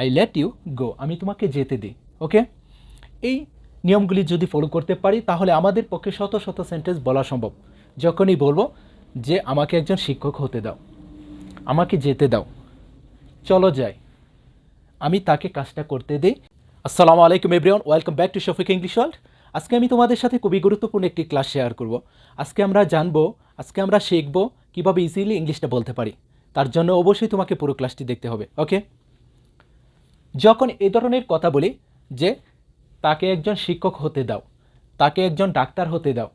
I let you go, আমি তোমাকে যেতে দিই। ওকে, এই নিয়মগুলি যদি ফলো করতে পারি তাহলে আমাদের পক্ষে শত শত সেন্টেন্স বলা সম্ভব। যখনই বলবো যে আমাকে একজন শিক্ষক হতে দাও, আমাকে যেতে দাও, চলো যাই, আমি তাকে কাজটা করতে দিই। আসসালামু আলাইকুম everyone, welcome back to Shafiq English world. আজকে আমি তোমাদের সাথে খুবই গুরুত্বপূর্ণ একটি ক্লাস শেয়ার করব। আজকে আমরা শিখব কীভাবে ইজিলি ইংলিশটা বলতে পারি। তার জন্য অবশ্যই তোমাকে পুরো ক্লাসটি দেখতে হবে। ওকে, যখন এই ধরনের কথা বলি যে তাকে একজন শিক্ষক হতে দাও, তাকে একজন ডাক্তার হতে দাও,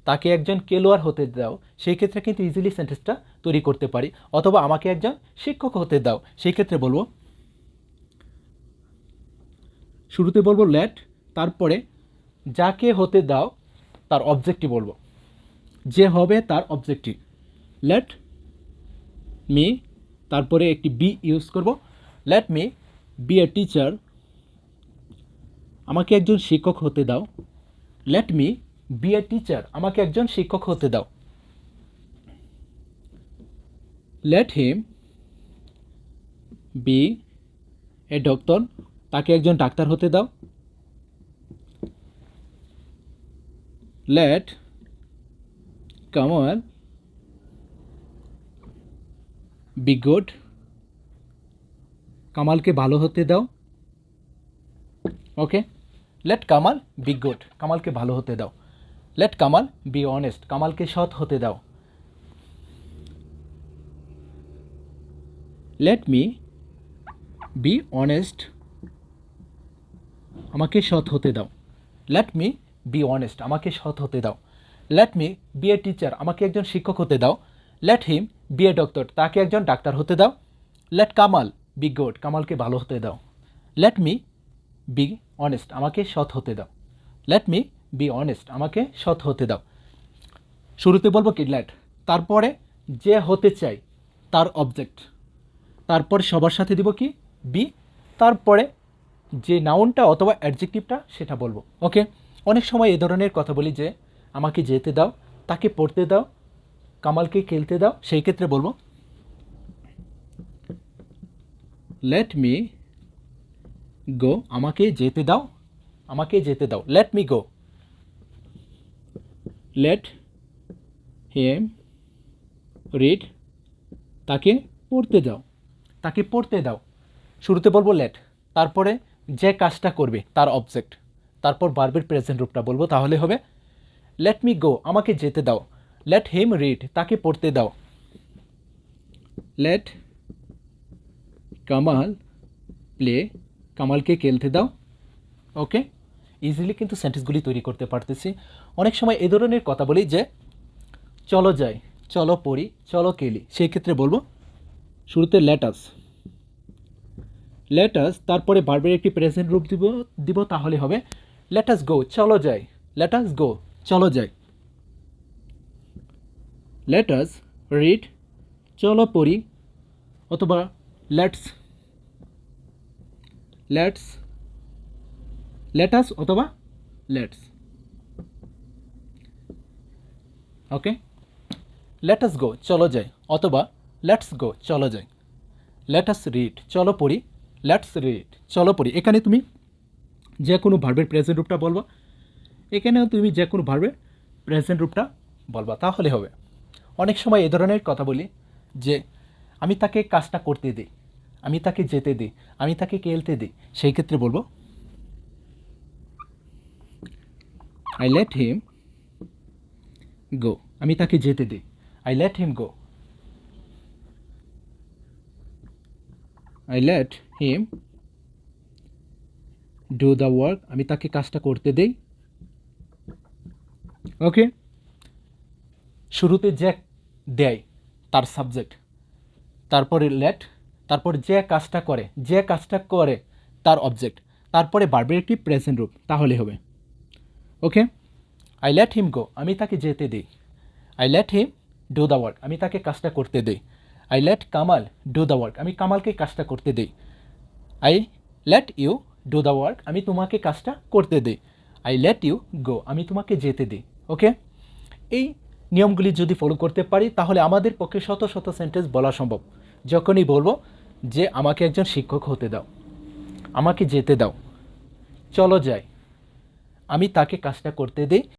তাকে একজন খেলোয়াড় হতে দাও, সেই ক্ষেত্রে কিন্তু ইজিলি সেন্টেন্সটা তৈরি করতে পারি। অথবা আমাকে একজন শিক্ষক হতে দাও, সেই ক্ষেত্রে বলবো, শুরুতে বলবো লেট, তারপরে যাকে হতে দাও তার অবজেক্টিভ বলবো, যে হবে তার অবজেক্টিভ। লেট মি, তারপরে একটি বি ইউজ করব। Let me be a teacher, আমাকে একজন শিক্ষক হতে দাও। Let me be a teacher, আমাকে একজন শিক্ষক হতে দাও। Let him be a doctor, তাকে একজন ডাক্তার হতে দাও। লেট কামাল বি গুড, কামালকে ভালো হতে দাও। ওকে, লেট কামাল বি গুড, কামালকে ভালো হতে দাও। লেট কামাল বি অনেস্ট, কামালকে সৎ হতে দাও। লেট মি বি অনেস্ট, আমাকে সৎ হতে দাও। লেট মি বি অনেস্ট, আমাকে সৎ হতে দাও। Let me be a teacher, আমাকে একজন শিক্ষক হতে দাও। Let him be a doctor, তাকে একজন ডাক্তার হতে দাও। লেট কামাল বি গুড, কামালকে ভালো হতে দাও। লেট মি বি অনেস্ট, আমাকে সৎ হতে দাও। লেট মি বি অনেস্ট, আমাকে সৎ হতে দাও। শুরুতে বলবো কি লেট, তারপরে যে হতে চাই তার অবজেক্ট, তারপর সবার সাথে দিব কি বি, তারপরে যে নাউনটা অথবা অ্যাডজেক্টিভটা সেটা বলবো। ওকে, অনেক সময় এই ধরনের কথা বলি যে আমাকে যেতে দাও, তাকে পড়তে দাও, কামালকে খেলতে দাও, সেই ক্ষেত্রে বলবো লেট মি গো, আমাকে যেতে দাও, আমাকে যেতে দাও। Let me go. Let him read, তাকে পড়তে দাও, তাকে পড়তে দাও। শুরুতে বলবো লেট, তারপরে যে কাজটা করবে তার অবজেক্ট, তারপর ভার্বের প্রেজেন্ট রূপটা বলবো, তাহলে হবে লেট মি গো, আমাকে যেতে দাও। লেট হিম রিড, তাকে পড়তে দাও। লেট কামাল প্লে, কামালকে খেলতে দাও। ওকে, ইজিলি কিন্তু সেন্টেন্সগুলি তৈরি করতে পারতেছি। অনেক সময় এই ধরনের কথা বলি যে চলো যাই, চলো পড়ি, চলো খেলি, সেই ক্ষেত্রে বলবো শুরুতে লেটাস, লেটাস, তারপরে ভার্বের একটি প্রেজেন্ট রূপ দিব, তাহলে হবে লেটাস গো, চলো যাই। লেটাস গো, চলো যাই। লেটাস রিড, চলো পড়ি, অথবা লেটস, লেটস, লেটাস অথবা লেটস। ওকে, লেটাস গো, চলো যাই, অথবা লেটস গো, চলো যাই। লেটাস রিড, চলো পড়ি, লেটস রিড, চলো পড়ি। এখানে তুমি যে কোনো ভার্বের প্রেজেন্ট রূপটা বলবা, এখানেও তুমি যে কোনো ভার্বের প্রেজেন্ট রূপটা বলবা, তাহলে হবে। অনেক সময় এ ধরনের কথা বলি যে আমি তাকে কাজটা করতে দিই, আমি তাকে যেতে দিই, আমি তাকে খেলতে দিই, সেই ক্ষেত্রে বলবো আই লেট হিম গো, আমি তাকে যেতে দিই। I let him go. I let him do the work, আমি তাকে কাজটা করতে দেই। ওকে, শুরুতে যে দেয় তার সাবজেক্ট, তারপরে লেট, তারপর যে কাজটা করে তার অবজেক্ট, তারপরে ভার্বের একটি প্রেজেন্ট রূপ, তাহলে হবে। ওকে, আই লেট হিম গো, আমি তাকে যেতে দিই। I let him do the work, আমি তাকে কাজটা করতে দিই। I let Kamal do the work, আমি কামালকে কাজটা করতে দিই। I let you do the work, আমি তোমাকে কাজটা করতে দিই। আই লেট ইউ গো, আমি তোমাকে যেতে দিই। ওকে, এই নিয়মগুলি যদি ফলো করতে পারি তাহলে আমাদের পক্ষে শত শত সেন্টেন্স বলা সম্ভব। যখনই বলবো যে আমাকে একজন শিক্ষক হতে দাও, আমাকে যেতে দাও, চলো যাই। আমি তাকে কাজটা করতে দিই।